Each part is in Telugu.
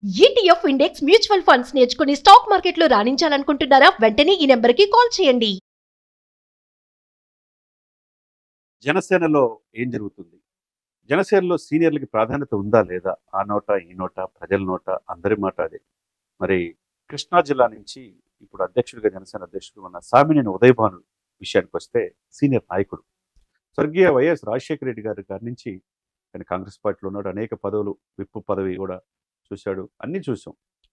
ఈటీఎఫ్ ఇండెక్స్ మ్యూచువల్ ఫండ్స్ నేర్చుకుని స్టాక్ మార్కెట్లో రాణించాలనుకుంటున్నారా? వెంటనే ఈ నెంబర్కి కాల్ చేయండి. జనసేనలో ఏం జరుగుతుంది? జనసేనలో సీనియర్లకి ప్రాధాన్యత ఉందా లేదా? ఆ నోట ఈ నోట ప్రజల నోట అందరి మాట అదే. మరి కృష్ణా జిల్లా నుంచి ఇప్పుడు అధ్యక్షుడిగా జనసేన అధ్యక్షుడు ఉన్న సామినేని ఉదయభాను విషయానికి వస్తే సీనియర్ నాయకుడు స్వర్గీయ వైఎస్ రాజశేఖర రెడ్డి గారి నుంచి ఆయన కాంగ్రెస్ పార్టీలో ఉన్నాడు. అనేక పదవులు, విప్పు పదవి కూడా చూశాడు. అన్నీ చూసాం.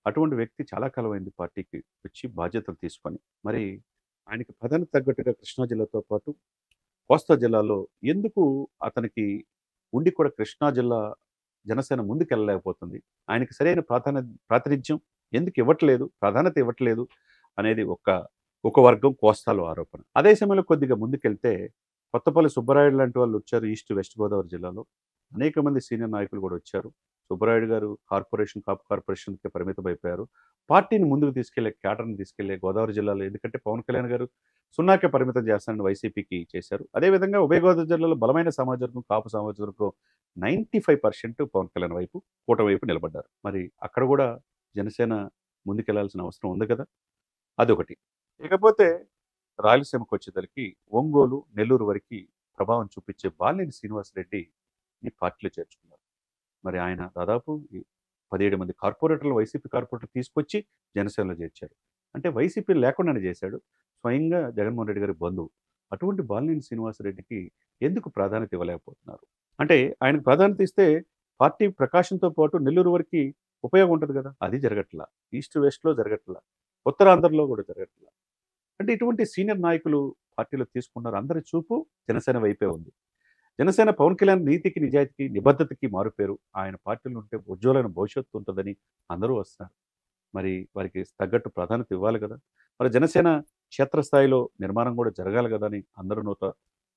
అటువంటి వ్యక్తి చాలా కాలం అయింది పార్టీకి వచ్చి బాధ్యతలు తీసుకొని. మరి ఆయనకి పదానికి తగ్గట్టుగా కృష్ణా జిల్లాతో పాటు కోస్తా జిల్లాలో ఎందుకు అతనికి ఉండి కూడా కృష్ణా జిల్లా జనసేన ముందుకెళ్ళలేకపోతుంది? ఆయనకి సరైన ప్రాతినిధ్యం ఎందుకు ఇవ్వట్లేదు, ప్రాధాన్యత ఇవ్వట్లేదు అనేది ఒక వర్గం కోస్తాలో ఆరోపణ. అదే సమయంలో కొద్దిగా ముందుకెళ్తే కొత్తపల్లి సుబ్బరాయుడు లాంటి వాళ్ళు వచ్చారు. ఈస్ట్ వెస్ట్ గోదావరి జిల్లాలో అనేక మంది సీనియర్ నాయకులు కూడా వచ్చారు. సుబ్బరాయుడు గారు కాపు కార్పొరేషన్కి పరిమితం అయిపోయారు. పార్టీని ముందుకు తీసుకెళ్లే, క్యాడర్ని తీసుకెళ్లే గోదావరి జిల్లాలో, ఎందుకంటే పవన్ కళ్యాణ్ గారు సున్నాకే పరిమితం చేస్తానని వైసీపీకి చేశారు. అదేవిధంగా ఉభయ గోదావరి జిల్లాలో బలమైన సమాజం, కాపు సమాజం 95% పవన్ కళ్యాణ్ వైపు, కూటమి వైపు నిలబడ్డారు. మరి అక్కడ కూడా జనసేన ముందుకెళ్లాల్సిన అవసరం ఉంది కదా. అదొకటి. ఇకపోతే రాయలసీమకు వచ్చేసరికి ఒంగోలు, నెల్లూరు వరకు ప్రభావం చూపించే బాలినేని శ్రీనివాసరెడ్డి ఈ పార్టీలో చేర్చుకున్నారు. మరి ఆయన దాదాపు 17 మంది కార్పొరేటర్లు, వైసీపీ కార్పొరేటర్లు తీసుకొచ్చి జనసేనలో చేర్చారు. అంటే వైసీపీ లేకుండానే చేశాడు. స్వయంగా జగన్మోహన్ రెడ్డి గారి బంధువు. అటువంటి బాలినేని శ్రీనివాసరెడ్డికి ఎందుకు ప్రాధాన్యత ఇవ్వలేకపోతున్నారు? అంటే ఆయనకు ప్రాధాన్యత ఇస్తే పార్టీ ప్రకాశంతో పాటు నెల్లూరు వరకు ఉపయోగం ఉంటుంది కదా. అది జరగట్లా. ఈస్ట్ వెస్ట్లో జరగట్లా. ఉత్తరాంధ్రలో కూడా జరగట్లా. అంటే ఇటువంటి సీనియర్ నాయకులు పార్టీలో తీసుకున్నారు. అందరి చూపు జనసేన వైపే ఉంది. జనసేన పవన్ కళ్యాణ్ నీతికి, నిజాయితీకి, నిబద్ధతకి మారుపేరు. ఆయన పార్టీలో ఉంటే ఉజ్వలమైన భవిష్యత్తు ఉంటుందని అందరూ వస్తున్నారు. మరి వారికి తగ్గట్టు ప్రాధాన్యత ఇవ్వాలి కదా. మరి జనసేన క్షేత్రస్థాయిలో నిర్మాణం కూడా జరగాలి కదా అని అందరూ నోట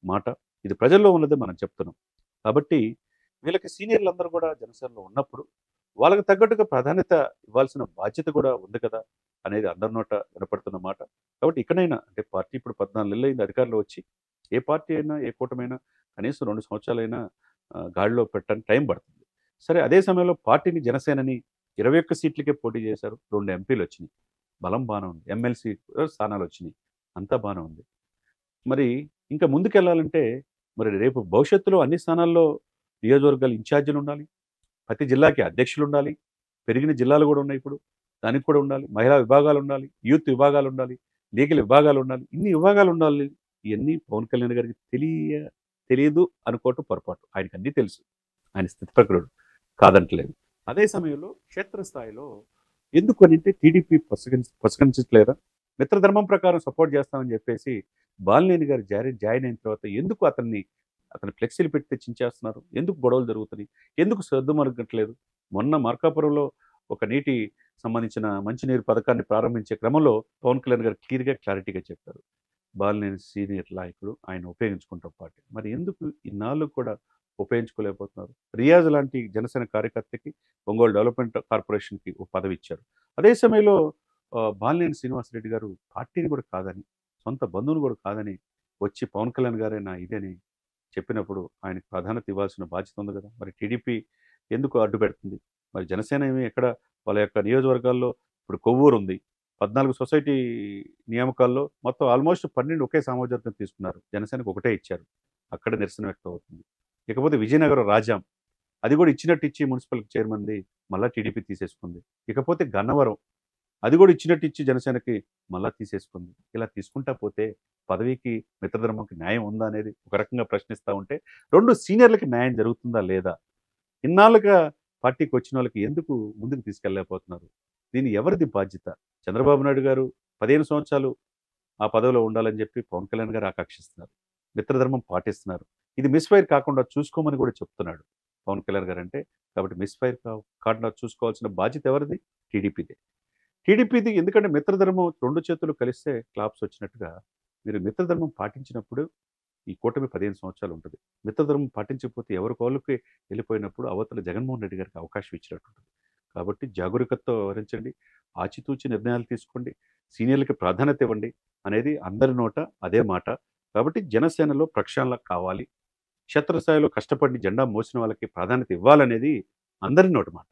మాట. ఇది ప్రజల్లో ఉన్నదే మనం చెప్తున్నాం. కాబట్టి వీళ్ళకి సీనియర్లు అందరూ కూడా జనసేనలో ఉన్నప్పుడు వాళ్ళకి తగ్గట్టుగా ప్రాధాన్యత ఇవ్వాల్సిన బాధ్యత కూడా ఉంది కదా అనేది అందరి నోట వినపడుతున్న మాట. కాబట్టి ఇక్కడైనా, అంటే పార్టీ ఇప్పుడు 14 నెలలు అయింది అధికారంలో వచ్చి, ఏ పార్టీ అయినా, ఏ కూటమైనా కనీసం 2 సంవత్సరాలైనా గాడిలో పెట్టడానికి టైం పడుతుంది. సరే, అదే సమయంలో పార్టీని, జనసేనని 21 సీట్లకే పోటీ చేశారు. 2 ఎంపీలు వచ్చినాయి. బలం బాగానే ఉంది. ఎమ్మెల్సీ స్థానాలు వచ్చినాయి. అంతా బాగానే ఉంది. మరి ఇంకా ముందుకెళ్ళాలంటే మరి రేపు భవిష్యత్తులో అన్ని స్థానాల్లో నియోజకవర్గాలు ఇన్ఛార్జీలు ఉండాలి. ప్రతి జిల్లాకి అధ్యక్షులు ఉండాలి. పెరిగిన జిల్లాలు కూడా ఉన్నాయి ఇప్పుడు. దానికి కూడా ఉండాలి. మహిళా విభాగాలు ఉండాలి. యూత్ విభాగాలు ఉండాలి. లీగల్ విభాగాలు ఉండాలి. ఇన్ని విభాగాలు ఉండాలి. ఇవన్నీ పవన్ కళ్యాణ్ గారికి తెలియదు అనుకోవటం పొరపాటు. ఆయనకు అన్నీ తెలుసు. ఆయన స్థితిప్రజ్ఞుడు, కాదంటలేదు. అదే సమయంలో క్షేత్రస్థాయిలో ఎందుకు అని అంటే టీడీపీ పురస్కరించట్లేదా? మిత్రధర్మం ప్రకారం సపోర్ట్ చేస్తామని చెప్పేసి బాలినేని గారు జాయిన్ అయిన తర్వాత ఎందుకు అతని ఫ్లెక్సీలు పెట్టి చించేస్తున్నారు? ఎందుకు గొడవలు జరుగుతున్నాయి? ఎందుకు సర్దుమరగట్లేదు? మొన్న మార్కాపురంలో ఒక నీటి సంబంధించిన మంచినీరు పథకాన్ని ప్రారంభించే క్రమంలో పవన్ కళ్యాణ్ గారు క్లారిటీగా చెప్పారు. బాలినేని సీనియర్ నాయకుడు, ఆయన ఉపయోగించుకుంటాం పార్టీ. మరి ఎందుకు ఇన్నాళ్ళు కూడా ఉపయోగించుకోలేకపోతున్నారు? రియాజ్ లాంటి జనసేన కార్యకర్తకి ఒంగోలు డెవలప్మెంట్ కార్పొరేషన్కి ఒక పదవి ఇచ్చారు. అదే సమయంలో బాలినేని శ్రీనివాసరెడ్డి గారు పార్టీని కూడా కాదని, సొంత బంధువుని కూడా కాదని వచ్చి పవన్ కళ్యాణ్ గారే నా ఇదని చెప్పినప్పుడు ఆయనకు ప్రాధాన్యత ఇవ్వాల్సిన బాధ్యత ఉంది కదా. మరి టీడీపీ ఎందుకు అడ్డు పెడుతుంది? మరి జనసేన ఏమి ఎక్కడ వాళ్ళ యొక్క నియోజకవర్గాల్లో ఇప్పుడు కొవ్వూరు ఉంది. 14 సొసైటీ నియామకాల్లో మొత్తం ఆల్మోస్ట్ 12 ఒకే సామాజిక తీసుకున్నారు. జనసేనకు ఒకటే ఇచ్చారు. అక్కడ నిరసన వ్యక్తం అవుతుంది. ఇకపోతే విజయనగరం రాజాం, అది కూడా ఇచ్చినట్టు ఇచ్చి మున్సిపల్ చైర్మన్ది మళ్ళా టీడీపీ తీసేసుకుంది. ఇకపోతే గన్నవరం, అది కూడా ఇచ్చినట్టు ఇచ్చి జనసేనకి మళ్ళా తీసేసుకుంది. ఇలా తీసుకుంటా పోతే పదవికి, మిత్రధర్మంకి న్యాయం ఉందా అనేది ఒక రకంగా ప్రశ్నిస్తూ ఉంటే, 2 సీనియర్లకి న్యాయం జరుగుతుందా లేదా? ఇన్నాళ్ళుగా పార్టీకి వచ్చిన వాళ్ళకి ఎందుకు ముందుకు తీసుకెళ్ళలేకపోతున్నారు? దీని ఎవరిది బాధ్యత? చంద్రబాబు నాయుడు గారు 15 సంవత్సరాలు ఆ పదవిలో ఉండాలని చెప్పి పవన్ కళ్యాణ్ గారు ఆకాంక్షిస్తున్నారు. మిత్రధర్మం పాటిస్తున్నారు. ఇది మిస్ఫైర్ కాకుండా చూసుకోమని కూడా చెప్తున్నాడు పవన్ కళ్యాణ్ గారు. అంటే కాబట్టి మిస్ఫైర్ కాకుండా చూసుకోవాల్సిన బాధ్యత ఎవరిది? టీడీపీది. ఎందుకంటే మిత్రధర్మం 2 చేతులు కలిస్తే క్లాప్స్ వచ్చినట్టుగా మీరు మిత్రధర్మం పాటించినప్పుడు ఈ కూటమి 15 సంవత్సరాలు ఉంటుంది. మిత్రధర్మం పాటించకపోతే ఎవరి కోళ్ళకి వెళ్ళిపోయినప్పుడు అవతల జగన్మోహన్ రెడ్డి గారికి అవకాశం ఇచ్చినట్టు ఉంటుంది. కాబట్టి జాగరూకతతో వ్యవహరించండి. ఆచితూచి నిర్ణయాలు తీసుకోండి. సీనియర్లకి ప్రాధాన్యత ఇవ్వండి అనేది అందరి నోట అదే మాట. కాబట్టి జనసేనలో ప్రక్షాళన కావాలి. క్షేత్రస్థాయిలో కష్టపడి జెండా మోసిన వాళ్ళకి ప్రాధాన్యత ఇవ్వాలనేది అందరి నోటి మాట.